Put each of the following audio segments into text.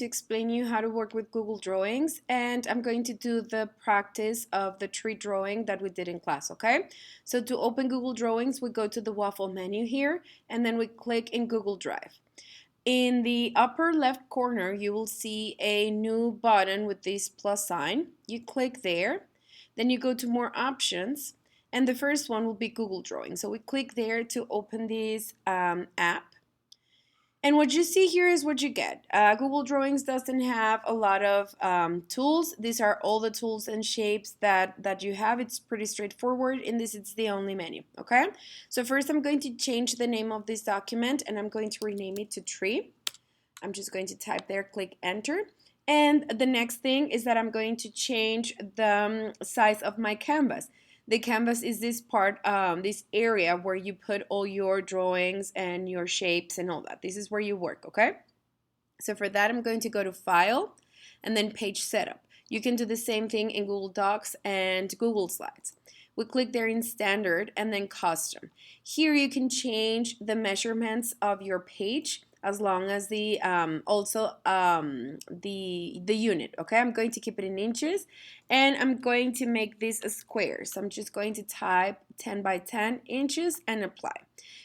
to explain you how to work with Google Drawings, and I'm going to do the practice of the tree drawing that we did in class, okay? So to open Google Drawings, we go to the waffle menu here, and then we click in Google Drive. In the upper left corner, you will see a new button with this plus sign. You click there, then you go to more options, and the first one will be Google Drawings. So we click there to open this app. And what you see here is what you get. Google Drawings doesn't have a lot of tools. These are all the tools and shapes that you have. It's pretty straightforward. In this, it's the only menu, okay? So first I'm going to change the name of this document and I'm going to rename it to tree. I'm just going to type there, click enter. And the next thing is that I'm going to change the size of my canvas. The canvas is this part, this area where you put all your drawings and your shapes and all that. This is where you work, okay? So for that, I'm going to go to File and then Page Setup. You can do the same thing in Google Docs and Google Slides. We click there in Standard and then Custom. Here you can change the measurements of your page as long as the unit, okay? I'm going to keep it in inches and I'm going to make this a square. So I'm just going to type 10 by 10 inches and apply.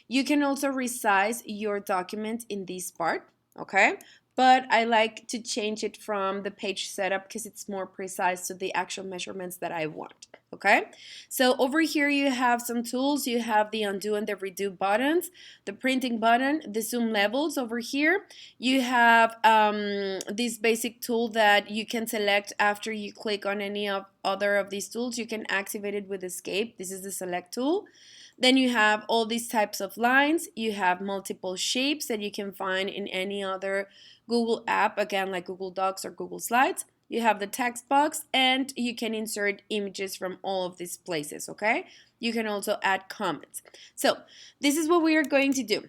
You can also resize your document in this part, okay? But I like to change it from the page setup because it's more precise to the actual measurements that I want, okay? So over here you have some tools. You have the undo and the redo buttons, the printing button, the zoom levels over here. You have this basic tool that you can select after you click on any of other of these tools. You can activate it with escape. This is the select tool. Then you have all these types of lines. You have multiple shapes that you can find in any other Google app, again, like Google Docs or Google Slides. You have the text box and you can insert images from all of these places, okay? You can also add comments. So this is what we are going to do.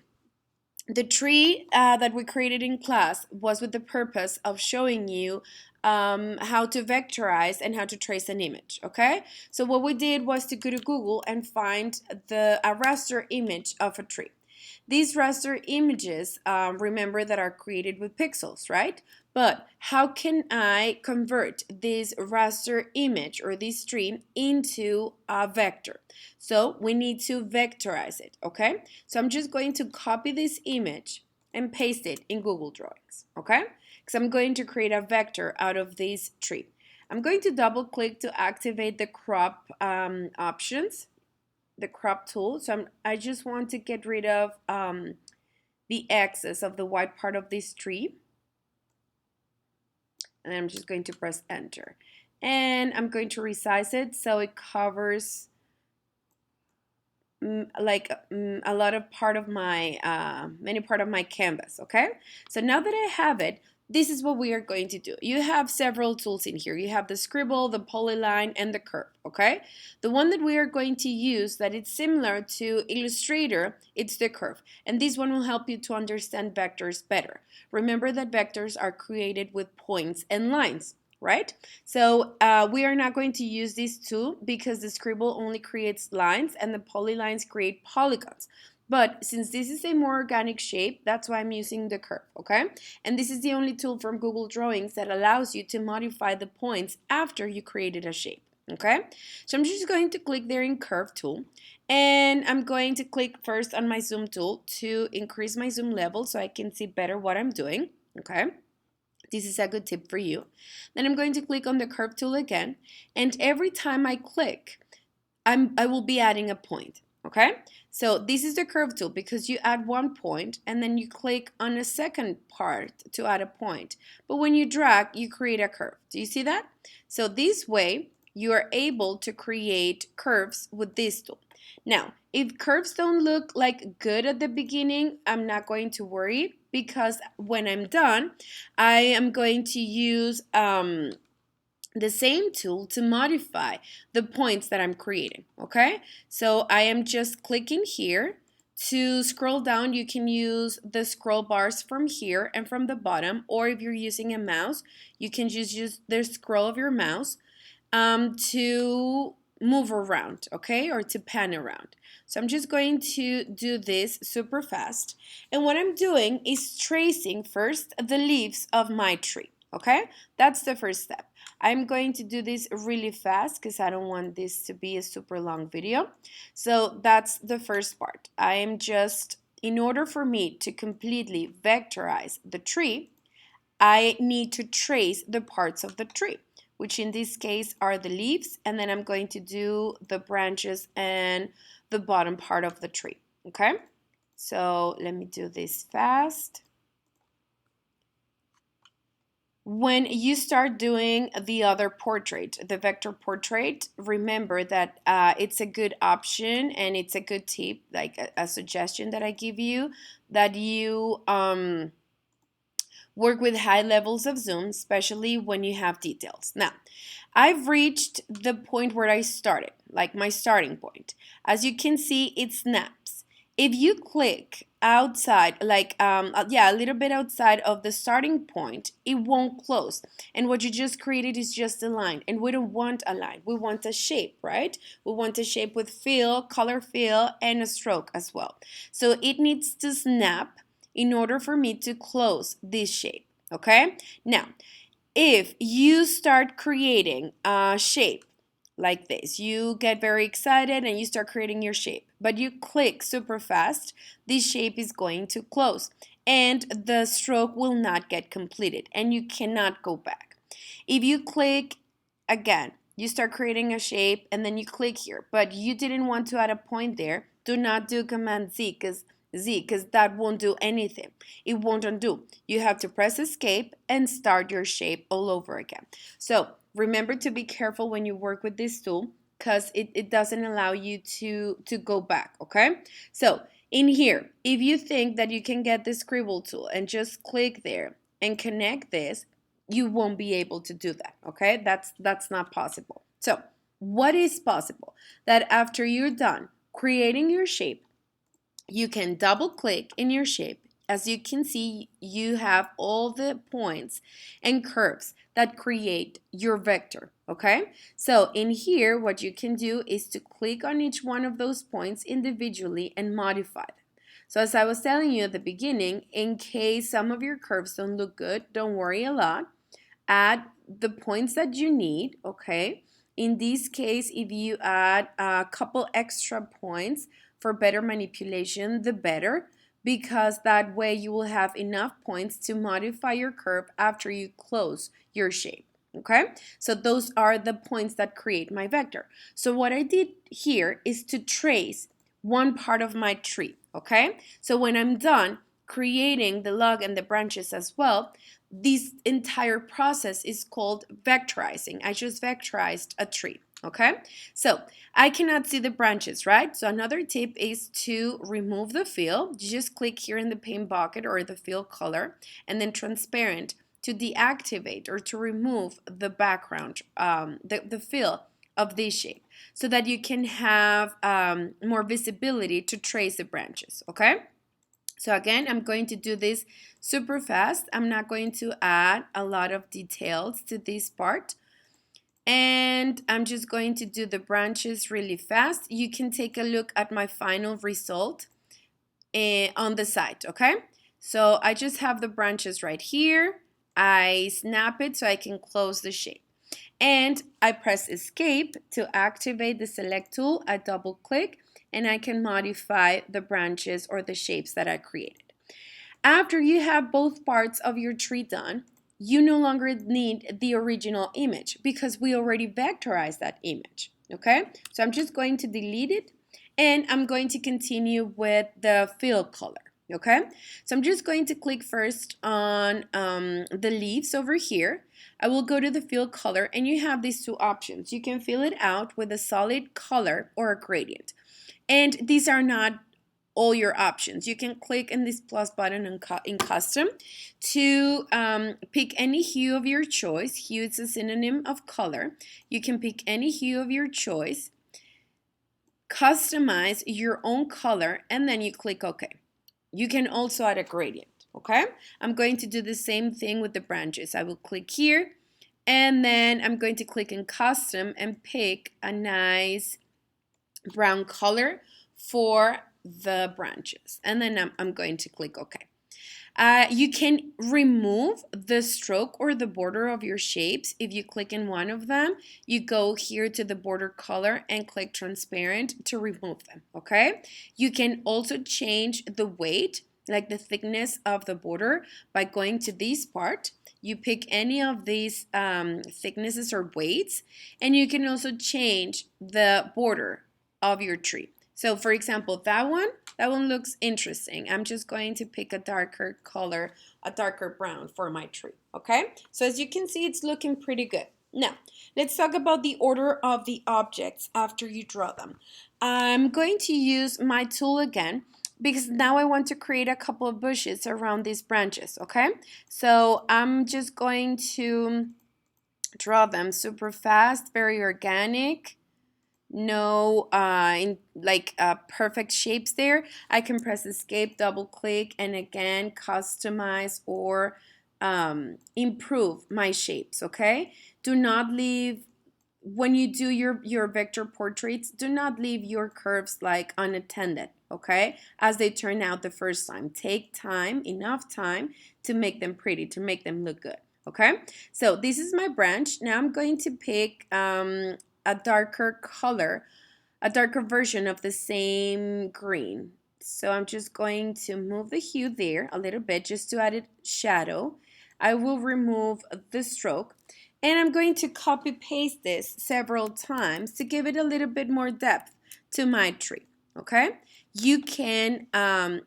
The tree that we created in class was with the purpose of showing you how to vectorize and how to trace an image, okay? So what we did was to go to Google and find a raster image of a tree. These raster images, remember, that are created with pixels, right? But how can I convert this raster image or this tree into a vector? So we need to vectorize it, okay? So I'm just going to copy this image and paste it in Google Drawings, okay? Because I'm going to create a vector out of this tree. I'm going to double click to activate the crop options, the crop tool. So I just want to get rid of the excess of the white part of this tree. And I'm just going to press enter. And I'm going to resize it so it covers a lot of part of my, many part of my canvas, okay? So now that I have it, this is what we are going to do. You have several tools in here. You have the scribble, the polyline, and the curve, okay? The one that we are going to use that it's similar to Illustrator, it's the curve. And this one will help you to understand vectors better. Remember that vectors are created with points and lines, right? So we are not going to use these two because the scribble only creates lines and the polylines create polygons. But since this is a more organic shape, that's why I'm using the curve, okay? And this is the only tool from Google Drawings that allows you to modify the points after you created a shape, okay? So I'm just going to click there in curve tool, and I'm going to click first on my zoom tool to increase my zoom level so I can see better what I'm doing, okay? This is a good tip for you. Then I'm going to click on the curve tool again, and every time I click, I will be adding a point. Okay, so this is the curve tool because you add one point and then you click on a second part to add a point. But when you drag, you create a curve. Do you see that? So this way, you are able to create curves with this tool. Now, if curves don't look like good at the beginning, I'm not going to worry because when I'm done, I am going to use the same tool to modify the points that I'm creating, okay? So I am just clicking here. To scroll down, you can use the scroll bars from here and from the bottom, or if you're using a mouse, you can just use the scroll of your mouse to move around, okay, or to pan around. So I'm just going to do this super fast. And what I'm doing is tracing first the leaves of my tree, okay? That's the first step. I'm going to do this really fast because I don't want this to be a super long video. So that's the first part. I am just, in order for me to completely vectorize the tree, I need to trace the parts of the tree, which in this case are the leaves, and then I'm going to do the branches and the bottom part of the tree, okay? So let me do this fast. When you start doing the other portrait, the vector portrait, remember that it's a good option and it's a good tip, like a suggestion that I give you, that you work with high levels of zoom, especially when you have details. Now, I've reached the point where I started, like my starting point. As you can see, it snaps. If you click outside, like, a little bit outside of the starting point, it won't close. And what you just created is just a line. And we don't want a line. We want a shape, right? We want a shape with fill, color fill, and a stroke as well. So it needs to snap in order for me to close this shape, okay? Now, if you start creating a shape like this, you get very excited and you start creating your shape, but you click super fast, this shape is going to close and the stroke will not get completed and you cannot go back. If you click again, you start creating a shape and then you click here, but you didn't want to add a point there, do not do Command Z because that won't do anything. It won't undo. You have to press escape and start your shape all over again. So remember to be careful when you work with this tool because it doesn't allow you to go back, okay? So in here, if you think that you can get the scribble tool and just click there and connect this, you won't be able to do that, okay? That's not possible. So what is possible? That after you're done creating your shape, you can double click in your shape. As you can see, you have all the points and curves that create your vector, okay? So in here, what you can do is to click on each one of those points individually and modify them. So as I was telling you at the beginning, in case some of your curves don't look good, don't worry a lot. Add the points that you need, okay? In this case, if you add a couple extra points for better manipulation, the better, because that way you will have enough points to modify your curve after you close your shape, okay? So those are the points that create my vector. So what I did here is to trace one part of my tree, okay? So when I'm done creating the log and the branches as well, this entire process is called vectorizing. I just vectorized a tree, okay? So I cannot see the branches, right? So another tip is to remove the fill. You just click here in the paint bucket or the fill color and then transparent to deactivate or to remove the background, the fill of this shape so that you can have more visibility to trace the branches, okay? So again, I'm going to do this super fast. I'm not going to add a lot of details to this part. And I'm just going to do the branches really fast. You can take a look at my final result on the side, okay? So I just have the branches right here. I snap it so I can close the shape. And I press escape to activate the select tool. I double click and I can modify the branches or the shapes that I created. After you have both parts of your tree done, you no longer need the original image because we already vectorized that image, okay? So I'm just going to delete it and I'm going to continue with the fill color, okay? So I'm just going to click first on the leaves over here. I will go to the fill color and you have these two options. You can fill it out with a solid color or a gradient. And these are not all your options. You can click in this plus button in custom to pick any hue of your choice. Hue is a synonym of color. You can pick any hue of your choice, customize your own color, and then you click OK. You can also add a gradient, okay? I'm going to do the same thing with the branches. I will click here, And then I'm going to click in custom and pick a nice brown color for the branches. And then I'm going to click OK. You can remove the stroke or the border of your shapes. If you click in one of them, you go here to the border color and click transparent to remove them, okay? You can also change the weight, like the thickness of the border, by going to this part. You pick any of these thicknesses or weights, and you can also change the border of your tree. So for example, that one looks interesting. I'm just going to pick a darker color, a darker brown for my tree, okay? So as you can see, it's looking pretty good. Now, let's talk about the order of the objects after you draw them. I'm going to use my tool again because now I want to create a couple of bushes around these branches, okay? So I'm just going to draw them super fast, very organic. No perfect shapes there. I can press escape, double click, and again customize or improve my shapes, okay? Do not leave, when you do your vector portraits, do not leave your curves like unattended, okay? As they turn out the first time. Take time, enough time to make them pretty, to make them look good, okay? So this is my branch. Now I'm going to pick a darker color, a darker version of the same green. So I'm just going to move the hue there a little bit just to add it shadow. I will remove the stroke and I'm going to copy paste this several times to give it a little bit more depth to my tree, okay? You can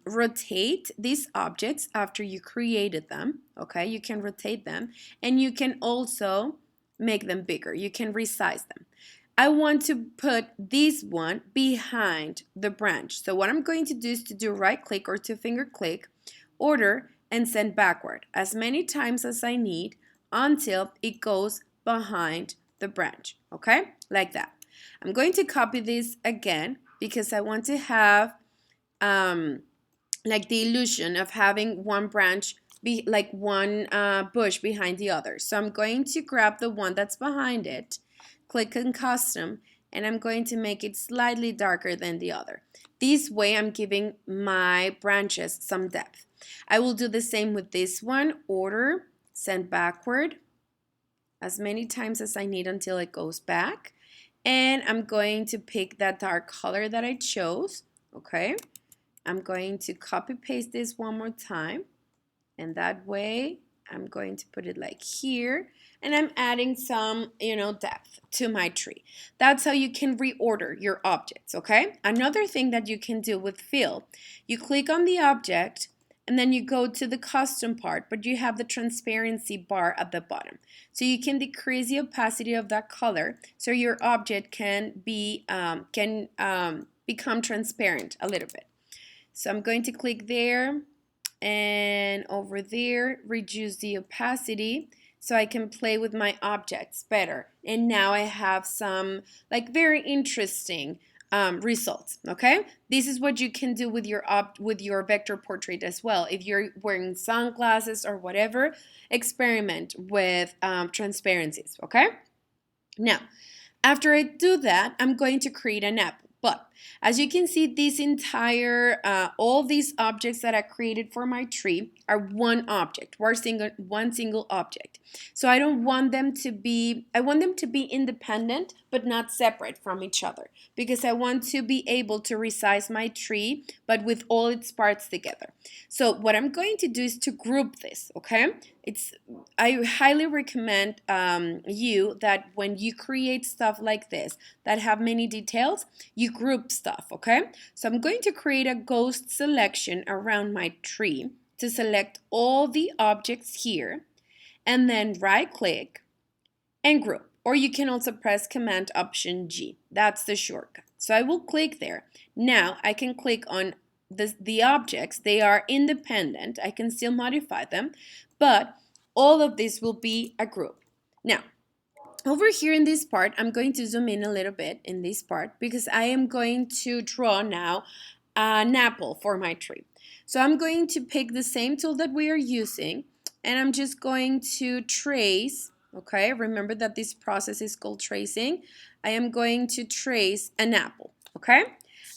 rotate these objects after you created them, okay? You can rotate them and you can also make them bigger. You can resize them. I want to put this one behind the branch. So what I'm going to do is to do right click or two finger click, order, and send backward as many times as I need until it goes behind the branch, okay? Like that. I'm going to copy this again because I want to have like the illusion of having one branch be like one bush behind the other. So I'm going to grab the one that's behind it, click on custom, and I'm going to make it slightly darker than the other. This way I'm giving my branches some depth. I will do the same with this one, order, send backward as many times as I need until it goes back. And I'm going to pick that dark color that I chose, okay? I'm going to copy paste this one more time, and that way I'm going to put it like here, and I'm adding some, depth to my tree. That's how you can reorder your objects, okay? Another thing that you can do with fill, you click on the object and then you go to the custom part, but you have the transparency bar at the bottom. So you can decrease the opacity of that color so your object can become transparent a little bit. So I'm going to click there and over there, reduce the opacity so I can play with my objects better. And now I have some like very interesting results, okay? This is what you can do with your vector portrait as well. If you're wearing sunglasses or whatever, experiment with transparencies, okay? Now, after I do that, I'm going to create an apple. But as you can see, this entire, all these objects that I created for my tree are one object, one single object. So I don't want them to be, I want them to be independent, but not separate from each other. Because I want to be able to resize my tree, but with all its parts together. So what I'm going to do is to group this, okay? I highly recommend you that when you create stuff like this that have many details, you group stuff, okay? So I'm going to create a ghost selection around my tree to select all the objects here and then right click and group. Or you can also press Command Option G. That's the shortcut. So I will click there. Now I can click on the objects. They are independent. I can still modify them, but all of this will be a group. Now, over here in this part, I'm going to zoom in a little bit in this part because I am going to draw now an apple for my tree. So I'm going to pick the same tool that we are using and I'm just going to trace okay? Remember that this process is called tracing. I am going to trace an apple, okay?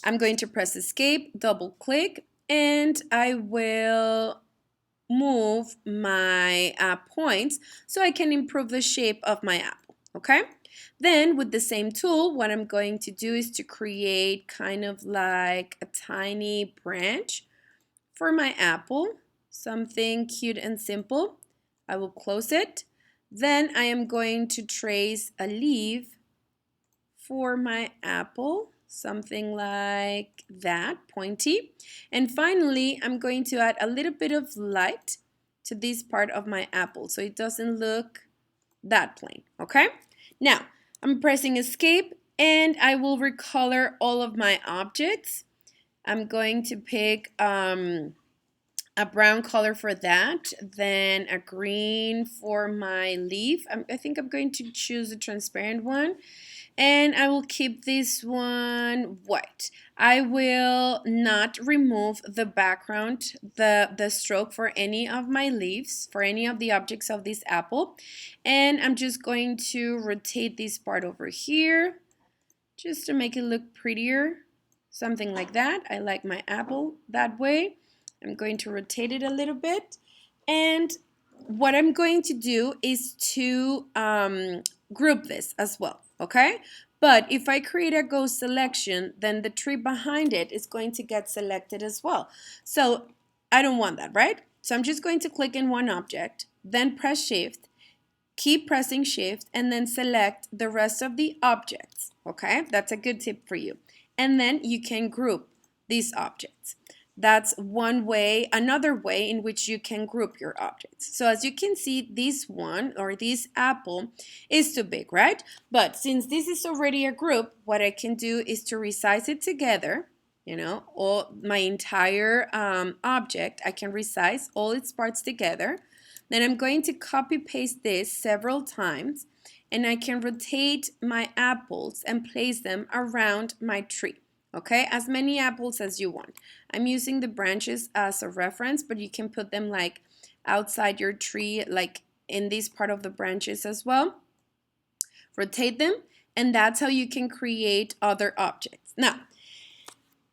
I'm going to press escape, double click, and I will move my points so I can improve the shape of my apple, okay? Then with the same tool, what I'm going to do is to create kind of like a tiny branch for my apple, something cute and simple. I will close it. Then I am going to trace a leaf for my apple, something like that, pointy. And finally, I'm going to add a little bit of light to this part of my apple so it doesn't look that plain, okay? Now, I'm pressing escape and I will recolor all of my objects. I'm going to pick a brown color for that, then a green for my leaf. I think I'm going to choose a transparent one, and I will keep this one white. I will not remove the background, the stroke for any of my leaves, for any of the objects of this apple, and I'm just going to rotate this part over here just to make it look prettier, something like that. I like my apple that way. I'm going to rotate it a little bit, and what I'm going to do is to group this as well, okay? But if I create a Go selection, then the tree behind it is going to get selected as well. So I don't want that, right? So I'm just going to click in one object, then press Shift, keep pressing Shift, and then select the rest of the objects, okay? That's a good tip for you. And then you can group these objects. That's one way. Another way in which you can group your objects. So as you can see, this one or this apple is too big, right? But since this is already a group, what I can do is to resize it together, you know, all my entire object. I can resize all its parts together. Then I'm going to copy paste this several times, and I can rotate my apples and place them around my tree. Okay, as many apples as you want. I'm using the branches as a reference, but you can put them like outside your tree, like in this part of the branches as well. Rotate them, and that's how you can create other objects. Now,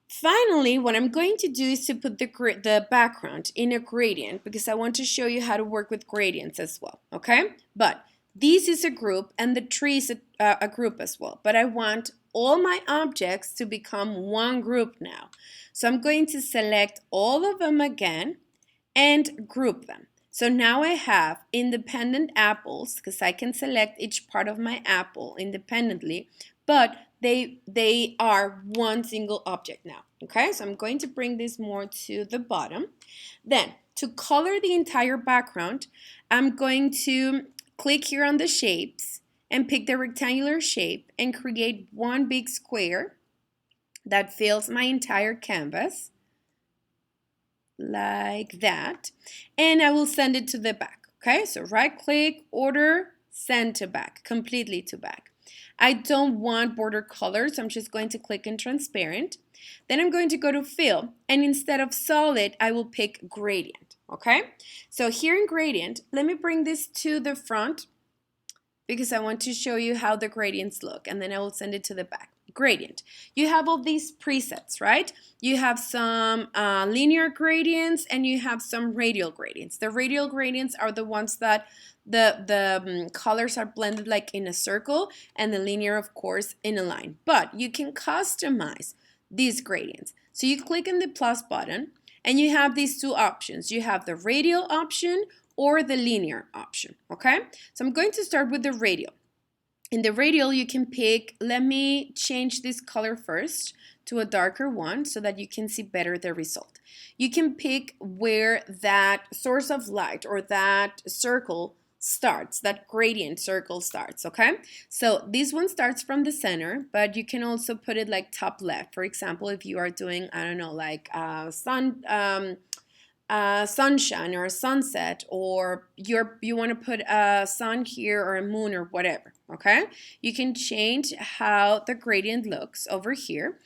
finally, what I'm going to do is to put the background in a gradient because I want to show you how to work with gradients as well, okay? But this is a group and the tree is a group as well. But I want all my objects to become one group now. So I'm going to select all of them again and group them. So now I have independent apples because I can select each part of my apple independently, but they are one single object now. Okay, so I'm going to bring this more to the bottom. Then to color the entire background, I'm going to click here on the shapes and pick the rectangular shape and create one big square that fills my entire canvas like that, and I will send it to the back. Okay, so right click, order, send to back, completely to back. I don't want border colors, so I'm just going to click in transparent. Then I'm going to go to fill, and instead of solid, I will pick gradient. Okay, so here in gradient, let me bring this to the front because I want to show you how the gradients look, and then I will send it to the back. Gradient. You have all these presets, right? You have some linear gradients and you have some radial gradients. The radial gradients are the ones that the colors are blended like in a circle, and the linear, of course, in a line. But you can customize these gradients. So you click on the plus button and you have these two options. You have the radial option or the linear option, okay? So I'm going to start with the radial. In the radial, you can pick, let me change this color first to a darker one so that you can see better the result. You can pick where that source of light or that circle starts, that gradient circle starts, okay? So this one starts from the center, but you can also put it like top left. For example, if you are doing, I don't know, like sunshine or a sunset, or you want to put a sun here or a moon or whatever, okay? You can change how the gradient looks over here.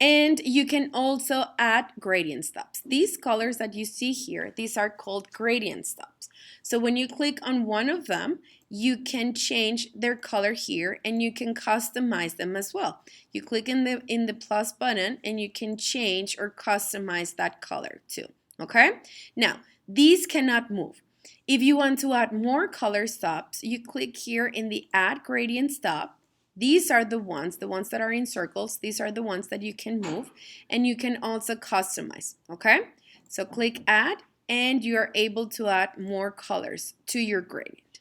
And you can also add gradient stops. These colors that you see here, these are called gradient stops. So when you click on one of them, you can change their color here and you can customize them as well. You click in the plus button and you can change or customize that color too. Okay? Now, these cannot move. If you want to add more color stops, you click here in the Add Gradient Stop. These are the ones that are in circles. These are the ones that you can move, and you can also customize, okay? So click Add, and you are able to add more colors to your gradient.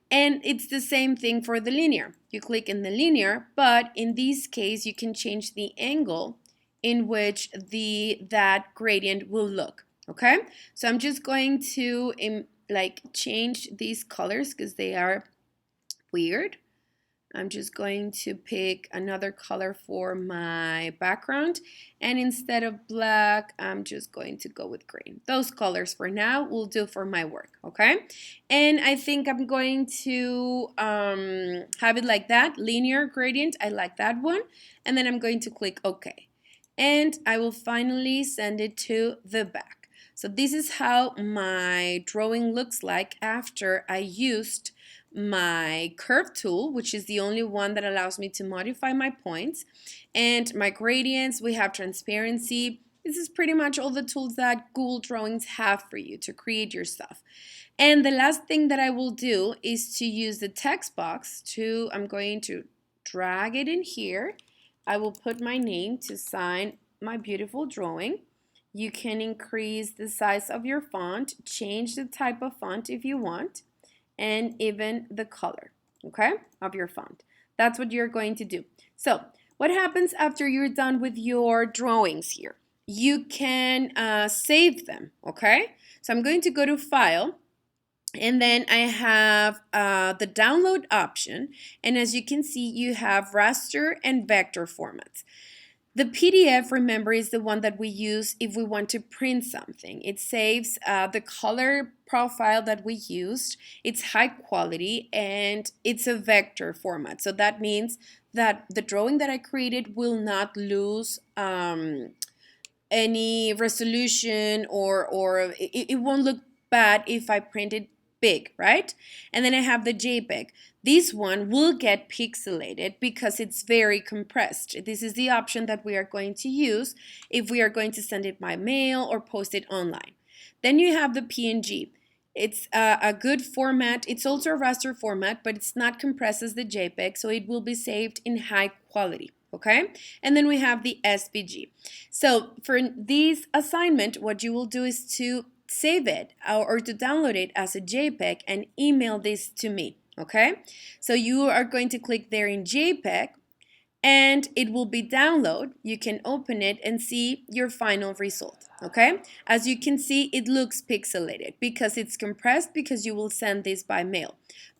And it's the same thing for the linear. You click in the linear, but in this case, you can change the angle in which that gradient will look, okay? So I'm just going to change these colors because they are weird. I'm just going to pick another color for my background, and instead of black, I'm just going to go with green. Those colors for now will do for my work, okay? And I think I'm going to have it like that, linear gradient. I like that one, and then I'm going to click OK. And I will finally send it to the back. So this is how my drawing looks like after I used my curve tool, which is the only one that allows me to modify my points, and my gradients. We have transparency. This is pretty much all the tools that Google Drawings have for you to create your stuff. And the last thing that I will do is to use the text box I'm going to drag it in here. I will put my name to sign my beautiful drawing. You can increase the size of your font, change the type of font if you want, and even the color, okay, of your font. That's what you're going to do. So what happens after you're done with your drawings here? You can save them, okay? So I'm going to go to File, and then I have the download option, and as you can see, you have raster and vector formats. The PDF, remember, is the one that we use if we want to print something. It saves the color profile that we used. It's high quality and it's a vector format. So that means that the drawing that I created will not lose any resolution, or it won't look bad if I print it big, right? And then I have the JPEG. This one will get pixelated because it's very compressed. This is the option that we are going to use if we are going to send it by mail or post it online. Then you have the PNG. It's a good format. It's also a raster format, but it's not compressed as the JPEG, so it will be saved in high quality. Okay, and then we have the SVG. So for this assignment, what you will do is to save it or to download it as a JPEG and email this to me. Okay, so you are going to click there in JPEG and it will be download. You can open it and see your final result. Okay, as you can see, it looks pixelated because it's compressed, because you will send this by mail.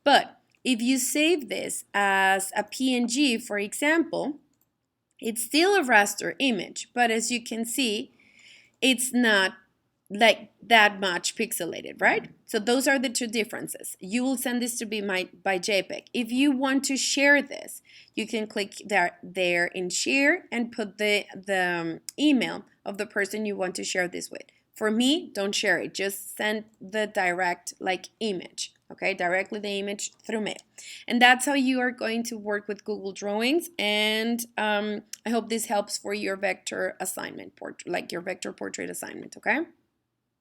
But if you save this as a PNG, for example, it's still a raster image, but as you can see, it's not like that much pixelated, right? So those are the two differences. You will send this to be by JPEG. If you want to share this, you can click there in share and put the email of the person you want to share this with. For me, don't share it. Just send the direct image. Okay, directly the image through mail. And that's how you are going to work with Google Drawings. And I hope this helps for your vector assignment, your vector portrait assignment, okay?